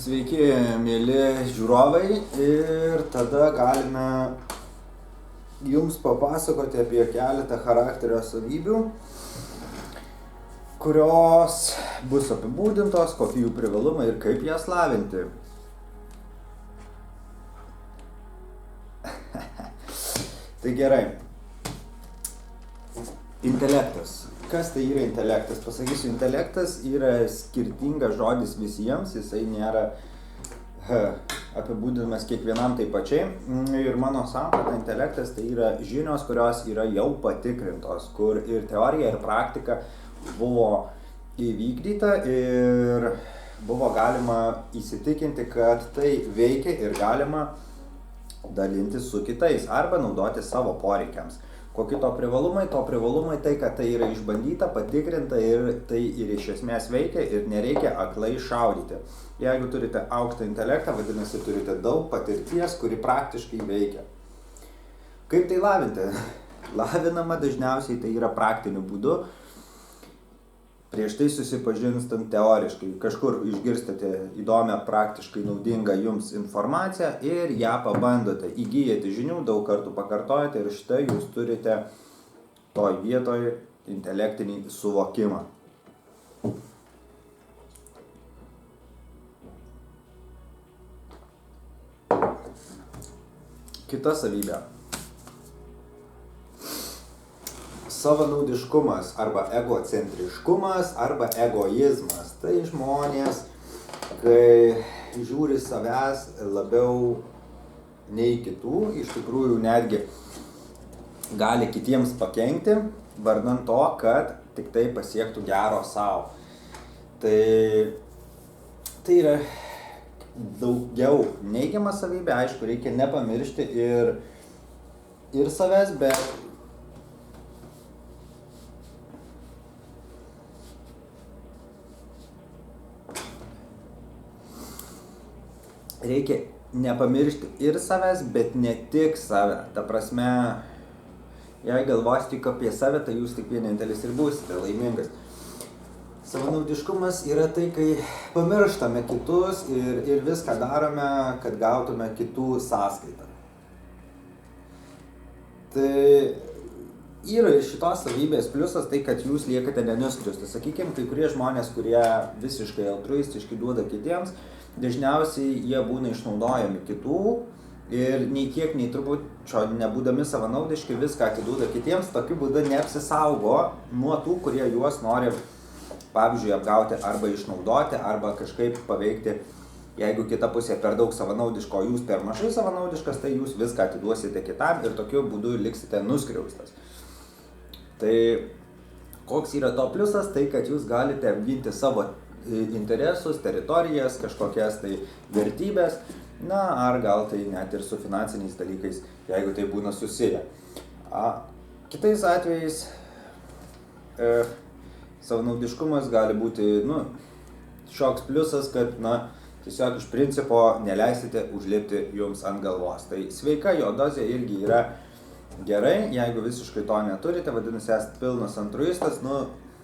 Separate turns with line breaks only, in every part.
Sveiki, mėly žiūrovai, ir tada galime jums papasakoti apie keletą charakterio savybių, kurios bus apibūdintos, kokie jų privalumai ir kaip jas lavinti. Tai gerai. Intelektas. Kas tai yra intelektas? Pasakysiu, intelektas yra skirtingas žodis visiems, jisai nėra apibūdinamas kiekvienam taip pačiai. Ir mano samprata, intelektas tai yra žinios, kurios yra jau patikrintos, kur ir teorija, ir praktika buvo įvykdyta ir buvo galima įsitikinti, kad tai veikia ir galima dalintis su kitais arba naudoti savo poreikiams. Kokie to privalumai? To privalumai tai, kad tai yra išbandyta, patikrinta ir tai ir iš esmės veikia ir nereikia aklai šaudyti. Jeigu turite aukštą intelektą, vadinasi, turite daug patirties, kuri praktiškai veikia. Kaip tai lavinti? Lavinama dažniausiai tai yra praktiniu būdu. Prieš tai susipažinstant teoriškai, kažkur išgirstate įdomią, praktiškai naudingą jums informaciją ir ją pabandote, įgyjate žinių, daug kartų pakartojate ir štai jūs turite toj vietoj intelektinį suvokimą. Kita savybė. Savanaudiškumas arba egocentriškumas arba egoizmas. Tai žmonės, kai žiūri savęs labiau nei kitų, iš tikrųjų netgi gali kitiems pakenkti, vardan to, kad tik tai pasiektų gero savo. Tai yra daugiau neigiama savybė, aišku, reikia nepamiršti ir savęs, bet reikia nepamiršti ir savęs, bet ne tik save. Ta prasme, jei galvos tik apie save, tai jūs tik vienintelis ir būsite laimingas. Savanaudiškumas yra tai, kai pamirštame kitus ir viską darome, kad gautume kitų sąskaitą. Tai yra ir šitos savybės pliusas tai, kad jūs liekate nenuskriausti. Sakykime, kai kurie žmonės, kurie visiškai altruistiškai duoda kitiems, dažniausiai jie būna išnaudojami kitų ir nei kiek, nei turbūt nebūdami savanaudiški viską atiduoda kitiems, tokiu būdu neapsisaugo nuo tų, kurie juos nori, pavyzdžiui, apgauti arba išnaudoti, arba kažkaip paveikti. Jeigu kita pusė per daug savanaudiško, o jūs per mažai savanaudiškas, tai jūs viską atiduosite kitam ir tokiu būdu liksite nuskriaustas. Tai koks yra to pliusas? Tai, kad jūs galite apginti savo interesus, teritorijas, kažkokias tai vertybės, ar gal tai net ir su finansiniais dalykais, jeigu tai būna susiję. Kitais atvejais savanaudiškumas gali būti šioks pliusas, kad tiesiog iš principo neleisite užlipti jums ant galvos. Tai sveika jo dozė irgi yra gerai, jeigu visiškai to neturite, vadinasi, esate pilnas altruistas,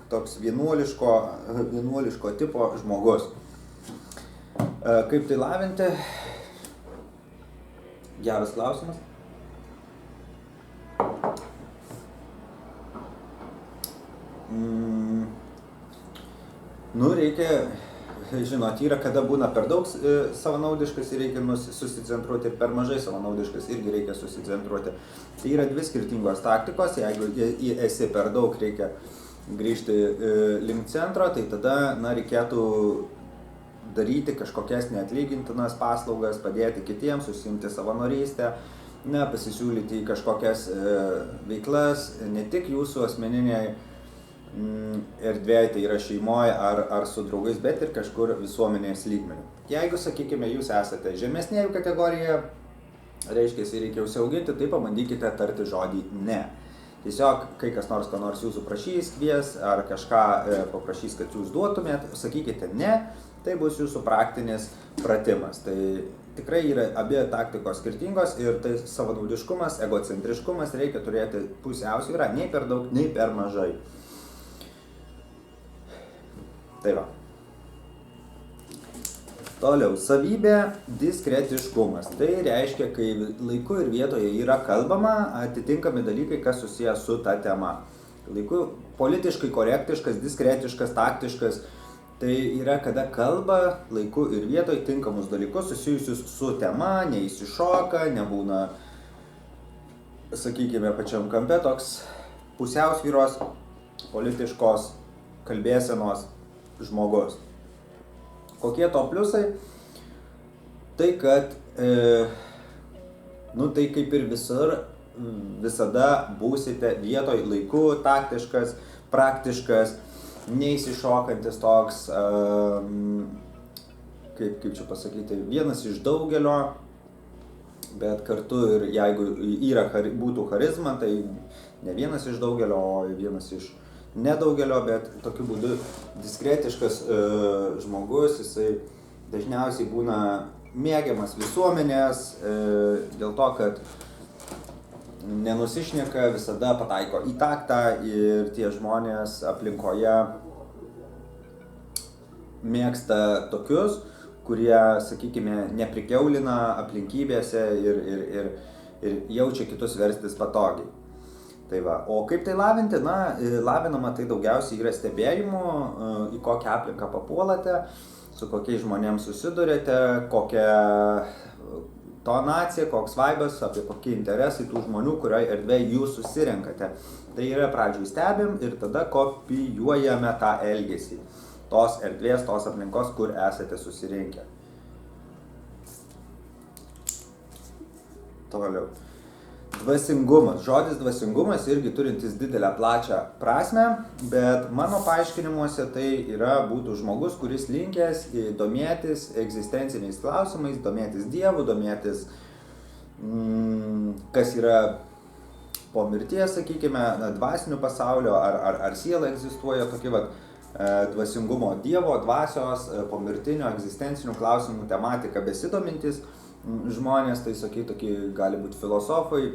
toks vienuoliško tipo žmogus. Kaip tai lavinti? Geras klausimas. Reikia žinoti, yra kada būna per daug savanaudiškas ir reikia susicentruoti, ir per mažai savanaudiškas irgi reikia susicentruoti. Tai yra dvi skirtingos taktikos, jeigu esi per daug, reikia grįžti link centro, tai tada reikėtų daryti kažkokias neatlygintinas paslaugas, padėti kitiems, užsiimti savanorystę, pasisiūlyti į kažkokias veiklas, ne tik jūsų asmeniniai erdvėje, tai yra šeimoje ar su draugais, bet ir kažkur visuomenės lygmeniu. Jeigu, sakykime, jūs esate žemesnėje kategorijoje, reiškia, reikia užsiauginti, tai pabandykite tarti žodį ne. Tiesiog, kai kas nors, ko nors jūsų prašys, kvies, ar kažką paprašys, kad jūs duotumėt, sakykite ne, tai bus jūsų praktinis pratimas. Tai tikrai yra abi taktikos skirtingos ir tai savanaudiškumas, egocentriškumas reikia turėti pusiausvyrą, nei per daug, nei per mažai. Tai va. Toliau, savybė diskretiškumas. Tai reiškia, kai laiku ir vietoje yra kalbama atitinkami dalykai, kas susijęs su ta tema. Laiku politiškai korektiškas, diskretiškas, taktiškas. Tai yra, kada kalba laiku ir vietoje tinkamus dalykus susijusius su tema, neįsišoka, nebūna, sakykime, pačiam kampe toks pusiausvyros politiškos kalbėsenos žmogus. Kokie to pliusai? Tai, kad, tai kaip ir visur, visada būsite vietoj laiku, taktiškas, praktiškas, neįsišokantis toks, kaip čia pasakyti, vienas iš daugelio, bet kartu ir jeigu būtų charizma, tai ne vienas iš daugelio, o vienas iš nedaugelio, bet tokiu būdu diskretiškas žmogus, jisai dažniausiai būna mėgiamas visuomenės, dėl to, kad nenusišneka, visada pataiko į taktą ir tie žmonės aplinkoje mėgsta tokius, kurie, sakykime, neprikiaulina aplinkybėse ir jaučia kitus verstis patogiai. Tai va. O kaip tai lavinti? Lavinama tai daugiausiai yra stebėjimu, į kokią aplinką papuolate, su kokiais žmonėms susidurėte, kokia tonacija, koks vaibas, apie kokie interesai tų žmonių, kurioje erdvėje jūs susirenkate. Tai yra pradžioj stebim ir tada kopijuojame tą elgesį. Tos erdvės, tos aplinkos, kur esate susirinkę. Toliau. Dvasingumas. Žodis dvasingumas irgi turintis didelę plačią prasmę, bet mano paaiškinimuose tai būtų žmogus, kuris linkęs domėtis egzistenciniais klausimais, domėtis Dievu, domėtis, kas yra po mirties, sakykime, dvasinių pasaulio, ar siela egzistuoja, tokie dvasingumo Dievo, dvasios, pomirtinio, egzistencinių klausimų tematika besidomintis žmonės, tai tokie gali būti filosofai,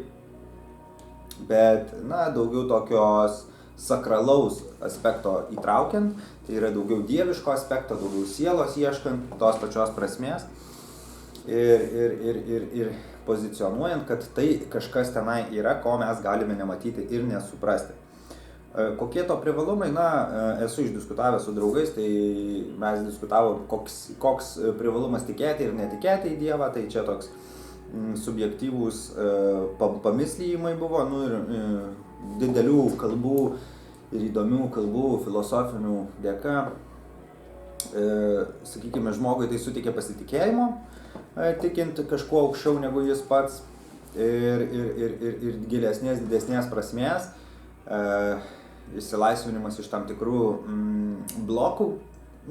bet, daugiau tokios sakralaus aspekto įtraukiant, tai yra daugiau dieviško aspekto, daugiau sielos ieškant tos pačios prasmės ir pozicionuojant, kad tai kažkas tenai yra, ko mes galime nematyti ir nesuprasti. Kokie to privalumai? Esu išdiskutavęs su draugais, tai mes diskutavom, koks privalumas tikėti ir netikėti į Dievą, tai čia toks subjektyvūs pamislijimai buvo, ir didelių kalbų ir įdomių kalbų, filosofinių dėka. Sakykime, žmogui tai suteikia pasitikėjimo, tikint kažkuo aukščiau negu jis pats ir gilesnės, didesnės prasmės. Išsilaisvinimas iš tam tikrų blokų,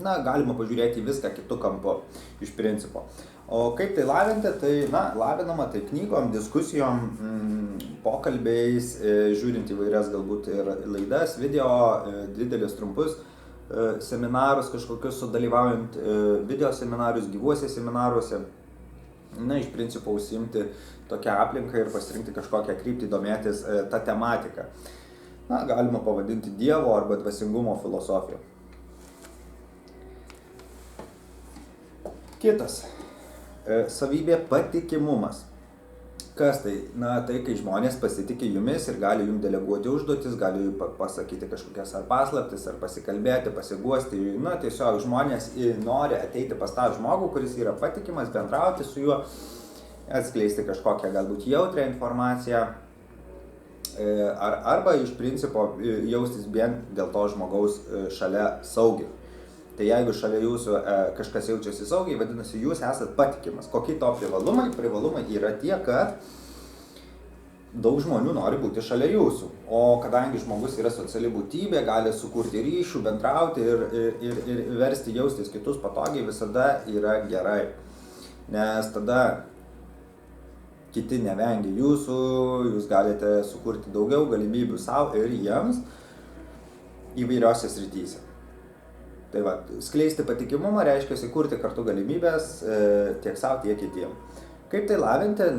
galima pažiūrėti į viską kitų kampu iš principo. O kaip tai lavinti? Tai, lavinama tai knygom, diskusijom, pokalbiais, žiūrint įvairias galbūt ir laidas, video, didelis trumpus seminarus kažkokius sudalyvaujant, video seminarius, gyvuose seminaruose. Iš principo užsiimti tokią aplinką ir pasirinkti kažkokią kryptį, domėtis tą tematiką. Galima pavadinti Dievo arba dvasingumo filosofija. Kitas. Savybė patikimumas. Kas tai? Tai kai žmonės pasitikė jumis ir gali jums deleguoti užduotis, gali pasakyti kažkokias ar paslaptis, ar pasikalbėti, pasiguosti. Tiesiog žmonės nori ateiti pas tą žmogų, kuris yra patikimas, bendrauti su juo, atskleisti kažkokią galbūt jautrią informaciją. Arba iš principo jaustis vien dėl to žmogaus šalia saugiai. Tai jeigu šalia jūsų kažkas jaučiasi saugiai, vadinasi, jūs esat patikimas. Kokie to privalumai? Privalumai yra tie, kad daug žmonių nori būti šalia jūsų. O kadangi žmogus yra sociali būtybė, gali sukurti ryšių, bendrauti ir versti jaustis kitus patogiai, visada yra gerai. Nes tada kiti nevengia jūsų, jūs galite sukurti daugiau galimybių savo ir jiems įvairiose srityse. Tai skleisti patikimumą reiškia kurti kartu galimybės tiek savo, tiek kitiem. Kaip tai lavinti?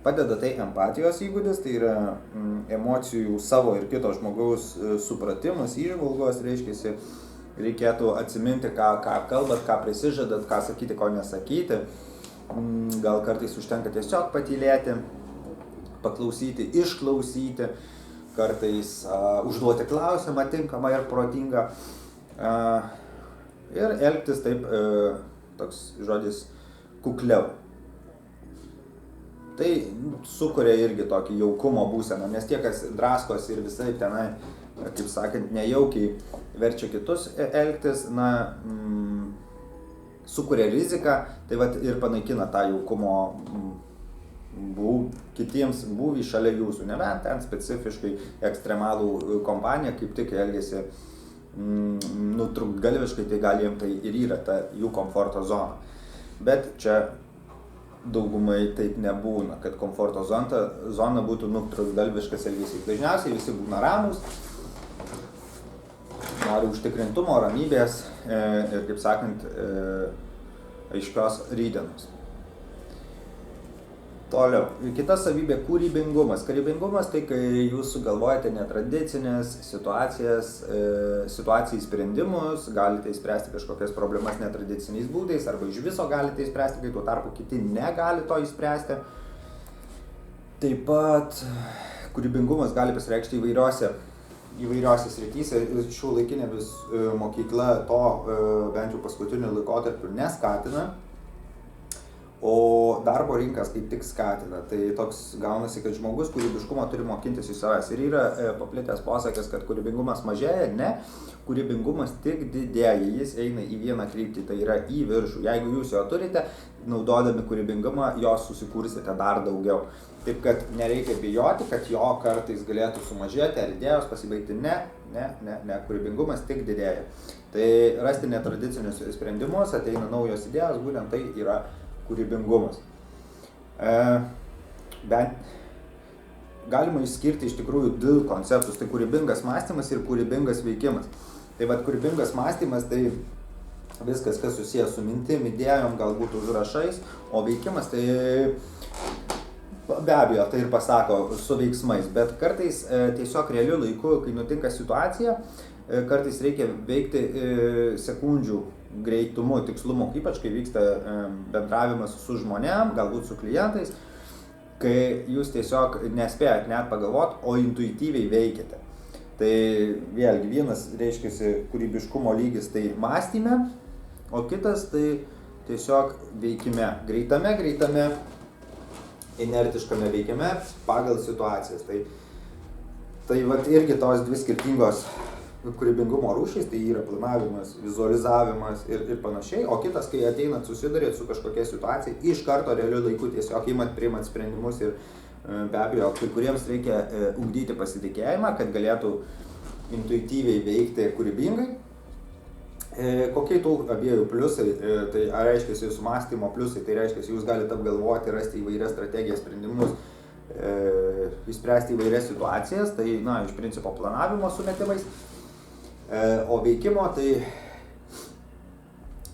Padeda tai empatijos įgūdis, tai yra emocijų savo ir kito žmogaus supratimas, įžvalgos, reiškia reikėtų atsiminti, ką kalbat, ką prisižadat, ką sakyti, ko nesakyti. Gal kartais užtenka tiesiog patylėti, paklausyti, išklausyti, kartais užduoti klausimą tinkamą ir protingą ir elgtis taip, toks žodis, kukliau. Tai sukuria irgi tokį jaukumo būseną, nes tie, kas draskos ir visai tenai, kaip sakant, nejaukiai verčia kitus elgtis, sukuria riziką, tai vat ir panaikina tą jaukumo kitiems būvį šalia jūsų, nebent ten specifiškai ekstremalų kompanija kaip tik elgiasi nutrūktgalviškai, tai gal jiem tai ir yra ta jų komforto zona. Bet čia daugumai taip nebūna, kad komforto zona būtų nutrūktgalviškas elgesys. Dažniausiai visi būna ramūs, nori užtikrintumo, ramybės ir, kaip sakant, aiškios rytdienos. Toliau. Kita savybė – kūrybingumas. Kūrybingumas tai, kai jūs sugalvojate netradicinės situacijai sprendimus, galite įspręsti kažkokias problemas netradiciniais būdais, arba iš viso galite įspręsti, kai tuo tarpu kiti negali to įspręsti. Taip pat kūrybingumas gali pasireikšti įvairiose srityse. Šiuolaikinė mokykla to bent jau paskutiniu laikotarpiu neskatina. O darbo rinkas kaip tik skatina. Tai toks gaunasi, kad žmogus kūrybiškumą turi mokintis iš savęs. Ir yra paplitęs posakis, kad kūrybingumas mažėja, ne, kūrybingumas tik didėja, jis eina į vieną kryptį, tai yra į viršų. Jeigu jūs jo turite, naudodami kūrybingumą, jos susikursite dar daugiau. Taip kad nereikia bijoti, kad jo kartais galėtų sumažėti ar idėjos pasibaigti. Ne, kūrybingumas tik didėja. Tai rasti netradicinius sprendimus, ateina naujos idėjos, būtent tai yra kūrybingumas. Bet galima išskirti iš tikrųjų du konceptus, tai kūrybingas mąstymas ir kūrybingas veikimas. Tai vat kūrybingas mąstymas tai viskas, kas susijęs su mintim, idėjom, galbūt užrašais, o veikimas tai be abejo, tai ir pasako su veiksmais, bet kartais tiesiog realiu laiku, kai nutinka situacija, kartais reikia veikti sekundžių greitumu, tikslumu, ypač kai vyksta bendravimas su žmonėm, galbūt su klientais, kai jūs tiesiog nespėjat net pagalvoti, o intuityviai veikiate. Tai vėlgi vienas reiškiasi kūrybiškumo lygis tai mąstyme, o kitas tai tiesiog veikime, greitame, inertiškame veikime pagal situacijas. Tai vat irgi tos dvi skirtingos kūrybingumo rūšys, tai yra planavimas, vizualizavimas ir panašiai, o kitas, kai ateinat susidurėt su kažkokia situacija, iš karto realiu laiku tiesiog priimat sprendimus ir be abejo, kai kuriems reikia ugdyti pasitikėjimą, kad galėtų intuityviai veikti kūrybingai. Kokie tų abiejų pliusai, tai reiškia jūsų mąstymo pliusai, tai reiškia jūs galite apgalvoti, rasti įvairias strategijas, sprendimus, išspręsti įvairias situacijas, tai iš principo planavimo sumetimais. O veikimo tai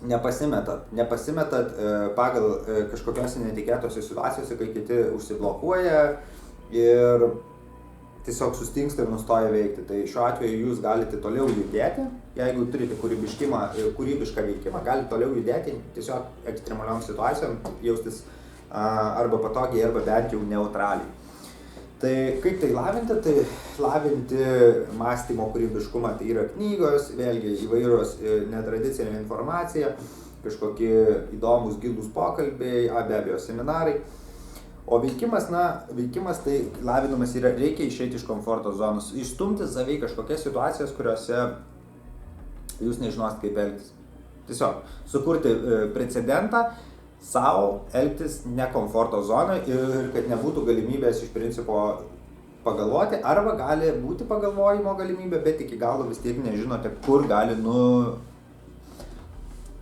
nepasimetat pagal kažkokiose netikėtose situacijose, kai kiti užsiblokuoja ir tiesiog sustingsta ir nustoja veikti. Tai šiuo atveju jūs galite toliau judėti, jeigu turite kūrybišką veikimą, galite toliau judėti tiesiog ekstremaliom situacijom, jaustis arba patogiai, arba bent jau neutraliai. Tai kaip tai lavinti? Tai lavinti mąstymo kūrybiškumą, tai yra knygos, vėlgi įvairios netradicinė informacija, kažkokie įdomus gilūs pokalbiai, be abejo seminarai. O veikimas tai lavinamas yra, reikia išeiti iš komforto zonos, išstumti save į kažkokias situacijas, kuriuose jūs nežinosit kaip elgtis. Tiesiog sukurti precedentą, savo elgtis ne komforto zonoje ir kad nebūtų galimybės iš principo pagalvoti, arba gali būti pagalvojimo galimybė, bet iki galo vis tiek nežinote, kur gali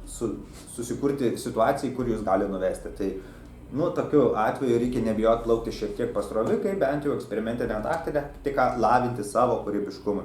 susikurti situacijai, kur jūs gali nuvesti. Tai tokiu atveju reikia nebijoti plaukti šiek tiek pasrovikai, bent jau eksperimentinę taktiką, lavinti savo kūrybiškumą.